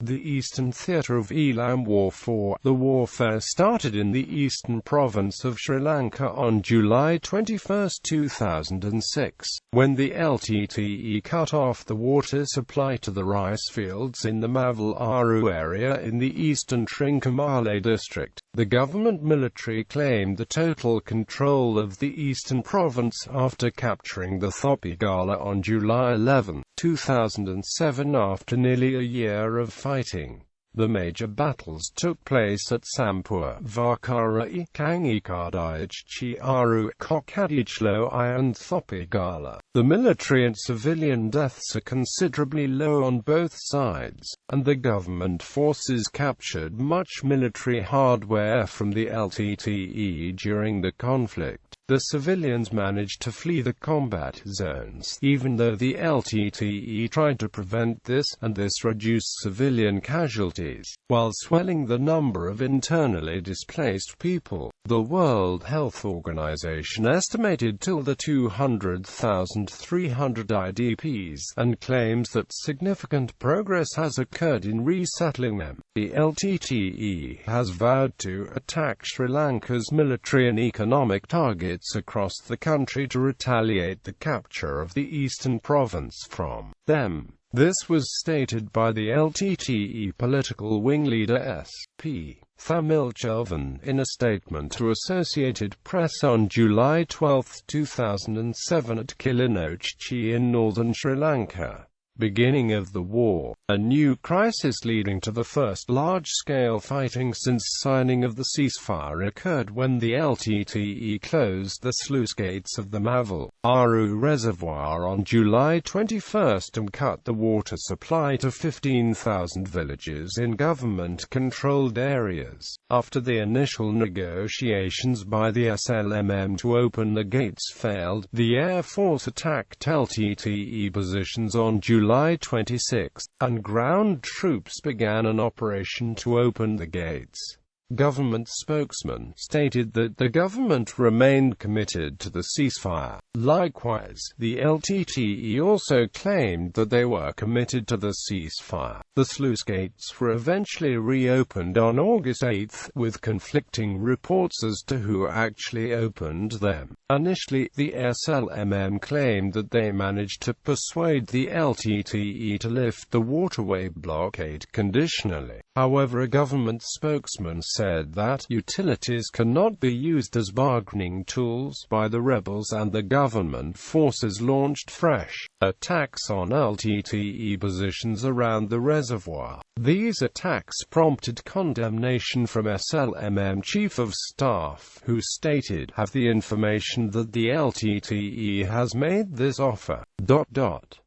The Eastern Theatre of Eelam War 4. The warfare started in the eastern province of Sri Lanka on July 21, 2006, when the Ltte cut off the water supply to the rice fields in the Mavil area in the eastern Trincomalee district. The government military claimed the total control of the eastern province after capturing the Thoppigala on July 11, 2007 after nearly a year of fighting. The major battles took place at Sampoor, Vakarai, Kangikadaichchi Aru, Kokkadichloai and Thoppigala. The military and civilian deaths are considerably low on both sides, and the government forces captured much military hardware from the Ltte during the conflict. The civilians managed to flee the combat zones, even though the Ltte tried to prevent this, and this reduced civilian casualties, while swelling the number of internally displaced people. The World Health Organization estimated till the 200,300 IDPs, and claims that significant progress has occurred in resettling them. The Ltte has vowed to attack Sri Lanka's military and economic targets across the country to retaliate the capture of the eastern province from them. This was stated by the Ltte political wing leader S.P. Thamilchelvan in a statement to Associated Press on July 12, 2007 at Kangikadaichchi in northern Sri Lanka. Beginning of the war, a new crisis leading to the first large-scale fighting since signing of the ceasefire occurred when the Ltte closed the sluice gates of the Mavil Aru reservoir on July 21 and cut the water supply to 15,000 villages in government-controlled areas. After the initial negotiations by the SLMM to open the gates failed, the Air Force attacked Ltte positions on July 26, and ground troops began an operation to open the gates. Government spokesman stated that the government remained committed to the ceasefire. Likewise, the Ltte also claimed that they were committed to the ceasefire. The sluice gates were eventually reopened on August 8, with conflicting reports as to who actually opened them. Initially, the SLMM claimed that they managed to persuade the Ltte to lift the waterway blockade conditionally. However, a government spokesman said that utilities cannot be used as bargaining tools by the rebels, and the government forces launched fresh attacks on Ltte positions around the reservoir. These attacks prompted condemnation from SLMM Chief of Staff, who stated, "Have the information that the Ltte has made this offer.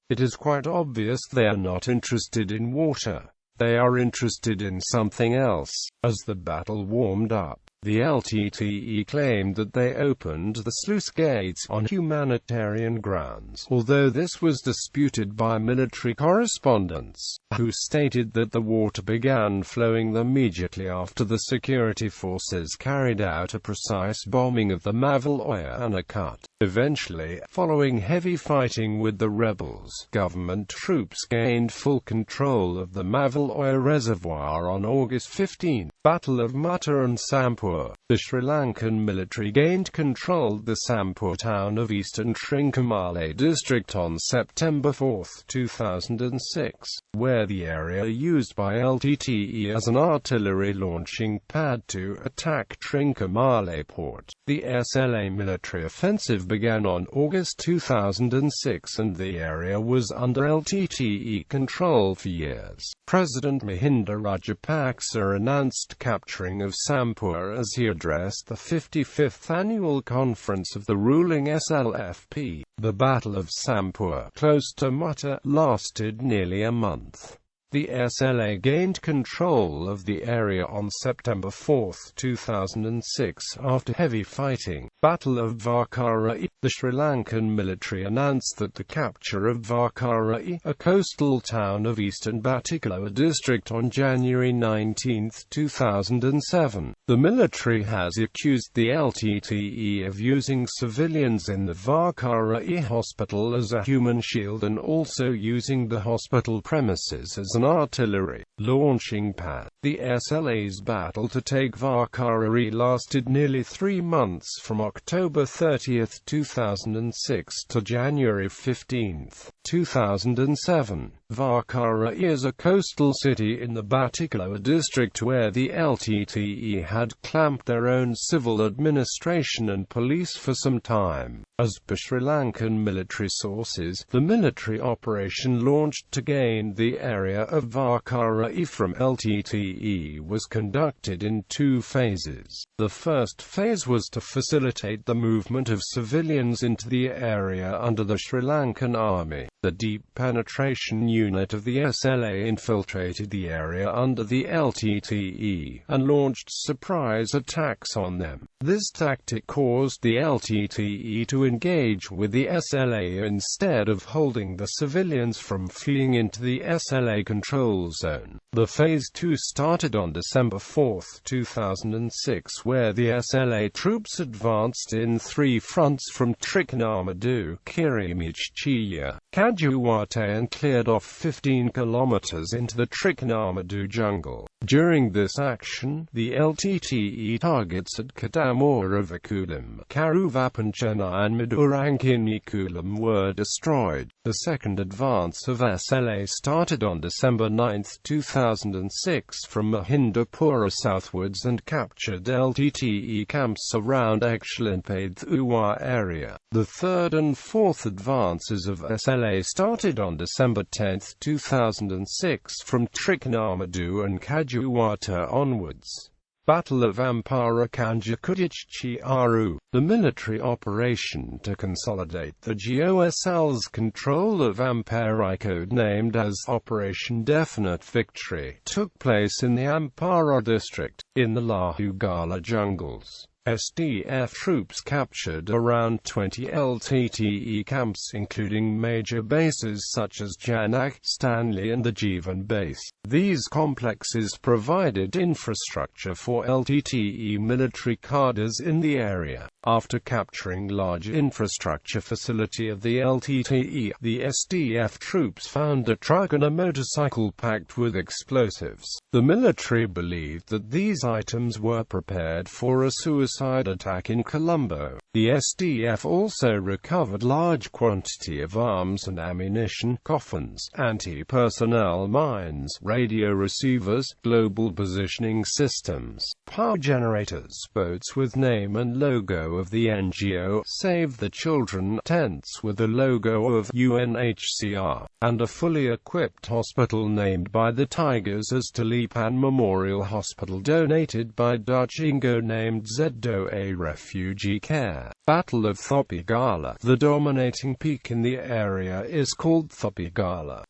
It is quite obvious they are not interested in water. They are interested in something else." As the battle warmed up, the Ltte claimed that they opened the sluice gates on humanitarian grounds, although this was disputed by military correspondents, who stated that the water began flowing immediately after the security forces carried out a precise bombing of the Mavil and a cut. Eventually, following heavy fighting with the rebels, government troops gained full control of the Mavil reservoir on August 15. Battle of Mutta and Sampoor. The Sri Lankan military gained control of the Sampoor town of eastern Trincomalee district on September 4, 2006, where the area used by Ltte as an artillery launching pad to attack Trincomalee port. The SLA military offensive began on August 2006 and the area was under Ltte control for years. President Mahinda Rajapaksa announced capturing of Sampoor as he addressed the 55th annual conference of the ruling SLFP. The Battle of Sampoor, close to Mutta, lasted nearly a month. The SLA gained control of the area on September 4, 2006 after heavy fighting. Battle of Vakarai. The Sri Lankan military announced that the capture of Vakarai, a coastal town of eastern Thopigal district, on January 19, 2007. The military has accused the Ltte of using civilians in the Vakarai hospital as a human shield and also using the hospital premises as an an artillery launching pad. The SLA's battle to take Vakarai lasted nearly 3 months from October 30, 2006 to January 15, 2007. Vakarai is a coastal city in the Batticaloa district where the Ltte had clamped their own civil administration and police for some time. As per Sri Lankan military sources, the military operation launched to gain the area of Vakarai from Ltte was conducted in 2 phases. The first phase was to facilitate the movement of civilians into the area under the Sri Lankan army. The deep penetration unit of the SLA infiltrated the area under the Ltte and launched surprise attacks on them. This tactic caused the Ltte to engage with the SLA instead of holding the civilians from fleeing into the SLA control zone. The Phase 2 started on December 4, 2006, where the SLA troops advanced in 3 fronts from Trincomalee, Chiaru, Kanjukurich and cleared off 15 kilometers into the Trincomalee jungle. During this action, the Ltte targets at Kadamoravakulam, Karuvapanchana and Madurankinikulam were destroyed. The second advance of SLA started on December 9, 2006 from Mahindapura southwards and captured Ltte camps around Ekshlanpadhua area. The third and fourth advances of SLA started on December 10, 2006 from Trincomalee and Kanjukurich onwards. Battle of Ampara, Kangikadaichchi Aru. The military operation to consolidate the GOSL's control of Ampara, code-named as Operation Definite Victory, took place in the Ampara district, in the Gala jungles. SDF troops captured around 20 Ltte camps including major bases such as Janak, Stanley and the Jeevan base. These complexes provided infrastructure for Ltte military cadres in the area. After capturing large infrastructure facility of the Ltte, the SDF troops found a truck and a motorcycle packed with explosives. The military believed that these items were prepared for a suicide attack in Colombo. The SDF also recovered large quantity of arms and ammunition, coffins, anti-personnel mines, radio receivers, global positioning systems, power generators, boats with name and logo of the NGO, Save the Children, tents with the logo of UNHCR, and a fully equipped hospital named by the Tigers as Talipan Memorial Hospital donated by Dutch Ingo named ZDOA Refugee Care. Battle of Thoppigala. The dominating peak in the area is called Thoppigala.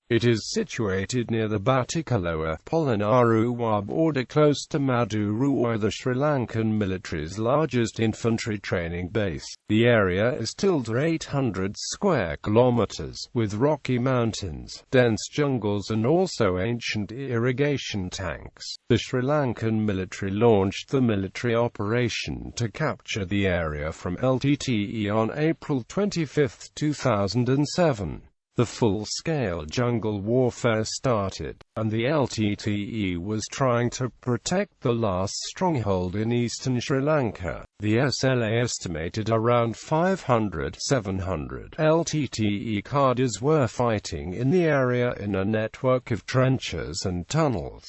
It is situated near the Batticaloa Polonnaruwa border close to Madurai, the Sri Lankan military's largest infantry training base. The area is 800 square kilometers, with rocky mountains, dense jungles and also ancient irrigation tanks. The Sri Lankan military launched the military operation to capture the area from Ltte on April 25, 2007. The full-scale jungle warfare started, and the Ltte was trying to protect the last stronghold in eastern Sri Lanka. The SLA estimated around 500–700 Ltte cadres were fighting in the area in a network of trenches and tunnels.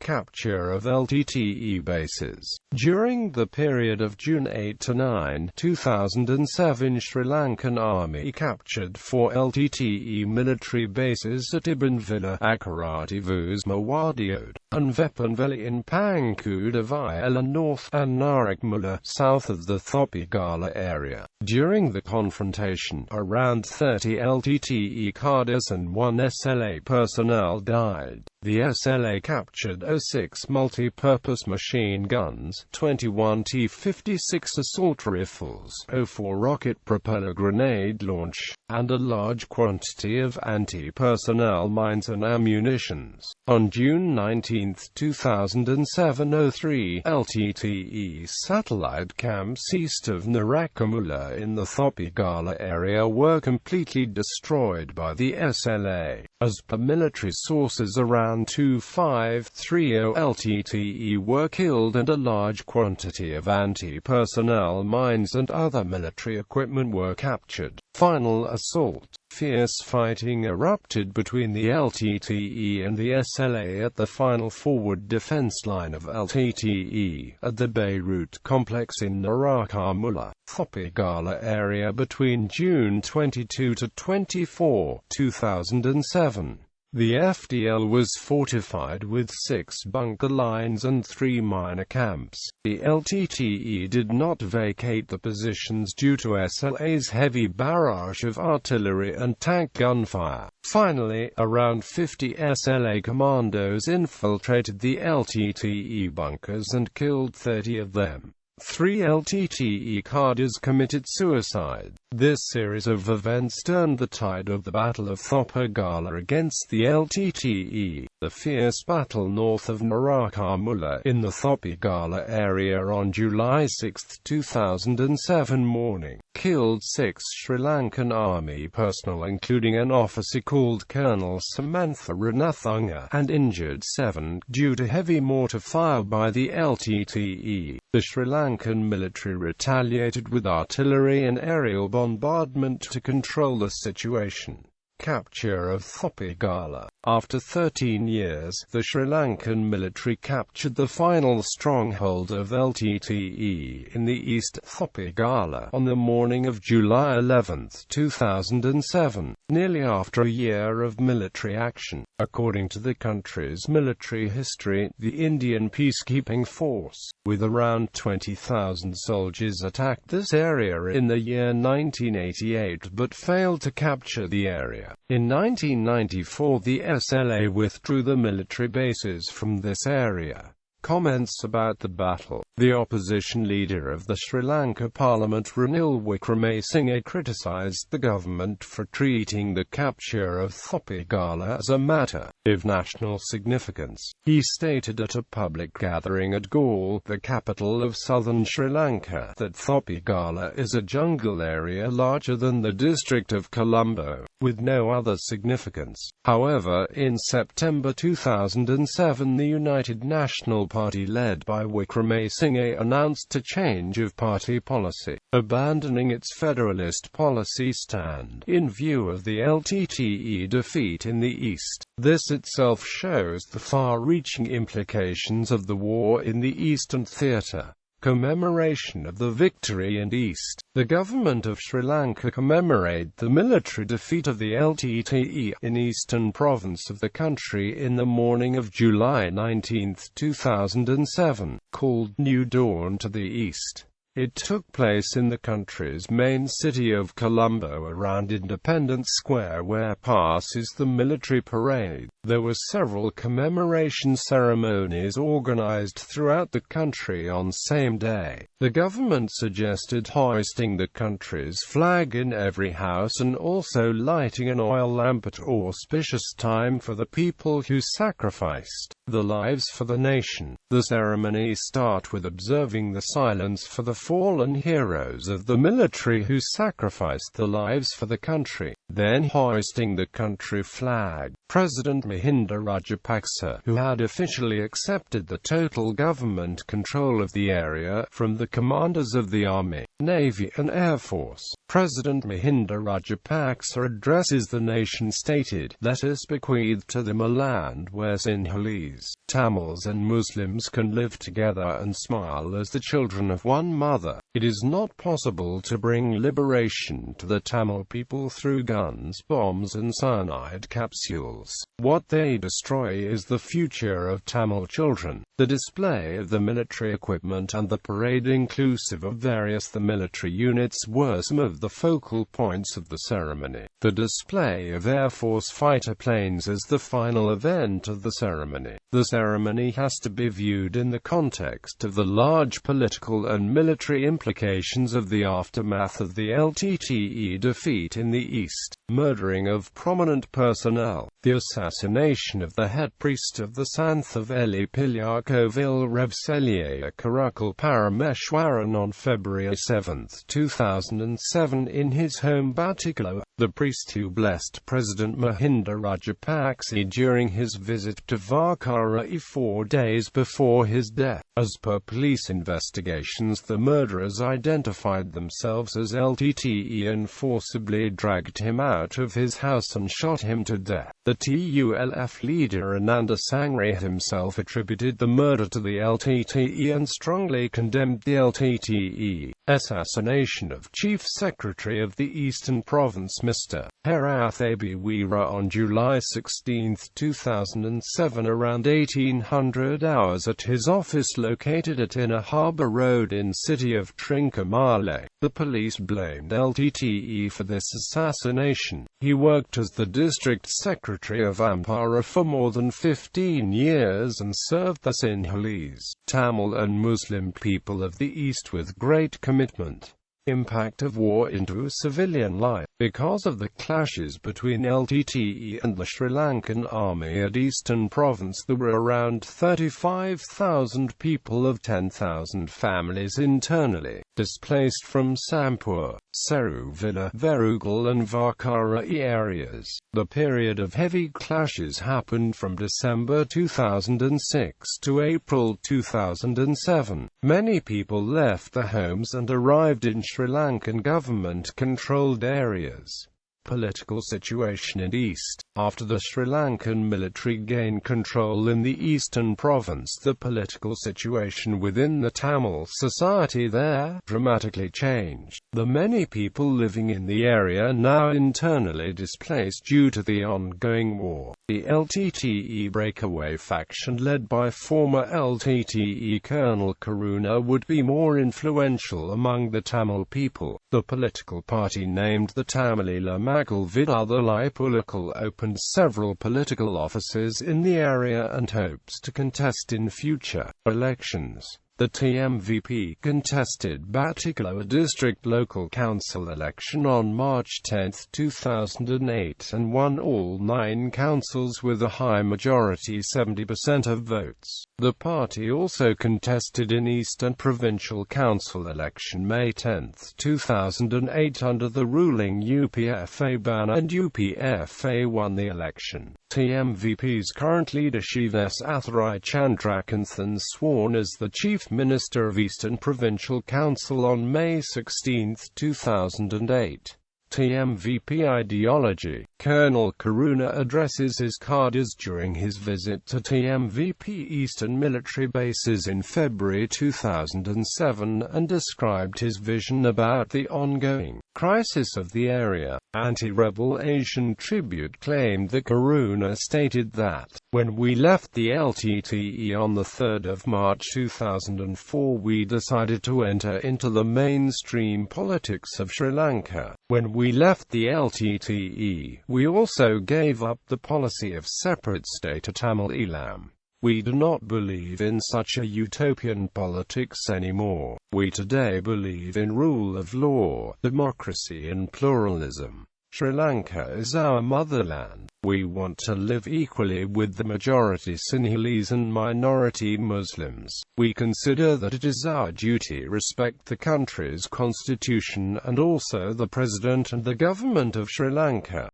Capture of Ltte bases. During the period of June 8 to 9, 2007, Sri Lankan Army captured 4 Ltte military bases at Abiweera, Akarativus Mawadiod, and Vepanvelli in Pankudavayala north, and Narakmula, south of the Thoppigala area. During the confrontation, around 30 Ltte cadres and 1 SLA personnel died. The SLA captured 06 multi-purpose machine guns, 21 T-56 assault rifles, 04 rocket propeller grenade launch, and a large quantity of anti-personnel mines and ammunitions. On June 19, 19, 2007 03 Ltte satellite camps east of Trincomalee in the Thoppigala area were completely destroyed by the SLA. As per military sources, around 2530 Ltte were killed and a large quantity of anti-personnel mines and other military equipment were captured. Final assault. Fierce fighting erupted between the Ltte and the SLA at the final forward defense line of Ltte at the Beirut complex in Trincomalee, Thoppigala area between June 22 to 24, 2007. The FDL was fortified with 6 bunker lines and 3 minor camps. The Ltte did not vacate the positions due to SLA's heavy barrage of artillery and tank gunfire. Finally, around 50 SLA commandos infiltrated the Ltte bunkers and killed 30 of them. 3 Ltte cadres committed suicide. This series of events turned the tide of the Battle of Thoppigala against the Ltte. The fierce battle north of Trincomalee in the Thoppigala area on July 6, 2007 morning, killed 6 Sri Lankan army personnel including an officer called Colonel Samantha Ranathunga, and injured 7 due to heavy mortar fire by the Ltte. The Sri Lankan military retaliated with artillery and aerial bombardment to control the situation. Capture of Thoppigala. After 13 years, the Sri Lankan military captured the final stronghold of Ltte in the east, Thoppigala, on the morning of July 11, 2007, nearly after a year of military action. According to the country's military history, the Indian peacekeeping force, with around 20,000 soldiers, attacked this area in the year 1988 but failed to capture the area. In 1994, the SLA withdrew the military bases from this area. Comments about the battle. The opposition leader of the Sri Lanka Parliament, Ranil Wickremesinghe, criticised the government for treating the capture of Thoppigala as a matter of national significance. He stated at a public gathering at Gala, the capital of southern Sri Lanka, that Thoppigala is a jungle area larger than the district of Colombo, with no other significance. However, in September 2007, the United National Party led by Wickremesinghe announced a change of party policy, abandoning its federalist policy stand in view of the Ltte defeat in the East. This itself shows the far-reaching implications of the war in the Eastern Theatre. Commemoration of the victory in East. The government of Sri Lanka commemorated the military defeat of the Ltte in eastern province of the country in the morning of July 19, 2007, called New Dawn to the East. It took place in the country's main city of Colombo around Independence Square, where passes the military parade. There were several commemoration ceremonies organized throughout the country on same day. The government suggested hoisting the country's flag in every house and also lighting an oil lamp at auspicious time for the people who sacrificed their lives for the nation. The ceremonies start with observing the silence for the fallen heroes of the military who sacrificed their lives for the country, then hoisting the country flag. President Mahinda Rajapaksa, who had officially accepted the total government control of the area from the commanders of the Army, Navy and Air Force. President Mahinda Rajapaksa addresses the nation stated, "Let us bequeath to them a land where Sinhalese, Tamils and Muslims can live together and smile as the children of one mother. It is not possible to bring liberation to the Tamil people through guns, bombs and cyanide capsules. What they destroy is the future of Tamil children." The display of the military equipment and the parade inclusive of various military units were some of the focal points of the ceremony. The display of Air Force fighter planes is the final event of the ceremony. The ceremony has to be viewed in the context of the large political and military military implications of the aftermath of the Ltte defeat in the East, murdering of prominent personnel, the assassination of the head priest of the Santhaveli Pilyakovil Revselye Karakal Parameshwaran on February 7, 2007 in his home Batticaloa, the priest who blessed President Mahinda Rajapaksa during his visit to Vakarai 4 days before his death. As per police investigations, the murderers identified themselves as Ltte and forcibly dragged him out of his house and shot him to death. The TULF leader Ananda Sangre himself attributed the murder to the Ltte and strongly condemned the Ltte assassination of Chief Secretary of the Eastern Province Mr. Herath Abiweera on July 16, 2007 around 1800 hours at his office located at Inner Harbour Road in city of Trincomalee. The police blamed Ltte for this assassination. He worked as the district secretary of Ampara for more than 15 years and served the Sinhalese, Tamil and Muslim people of the East with great commitment. Impact of war into civilian life. Because of the clashes between Ltte and the Sri Lankan army at Eastern Province, there were around 35,000 people of 10,000 families internally displaced from Sampoor, Seruvilla, Verugal and Vakarai areas. The period of heavy clashes happened from December 2006 to April 2007. Many people left their homes and arrived in Sri Lankan government-controlled areas. Political situation in East. After the Sri Lankan military gained control in the Eastern Province, the political situation within the Tamil society there dramatically changed. The many people living in the area now internally displaced due to the ongoing war. The Ltte breakaway faction led by former Ltte Colonel Karuna would be more influential among the Tamil people. The political party named the Tamilila Makal Viduthalai Pulakal opened several political offices in the area and hopes to contest in future elections. The TMVP contested Batticaloa District Local Council election on March 10, 2008 and won all 9 councils with a high majority 70% of votes. The party also contested in Eastern Provincial Council election May 10, 2008 under the ruling UPFA banner and UPFA won the election. TMVP's current leader Shives Atharai Chandrakanthan sworn as the Chief Minister of Eastern Provincial Council on May 16, 2008. TMVP ideology. Colonel Karuna addresses his cadres during his visit to TMVP Eastern military bases in February 2007 and described his vision about the ongoing crisis of the area. Anti-rebel Asian Tribute claimed that Karuna stated that, "When we left the Ltte on the 3rd of March 2004 we decided to enter into the mainstream politics of Sri Lanka. When we left the Ltte, we also gave up the policy of separate state to Tamil Eelam. We do not believe in such a utopian politics anymore. We today believe in rule of law, democracy and pluralism. Sri Lanka is our motherland. We want to live equally with the majority Sinhalese and minority Muslims. We consider that it is our duty to respect the country's constitution and also the President and the government of Sri Lanka."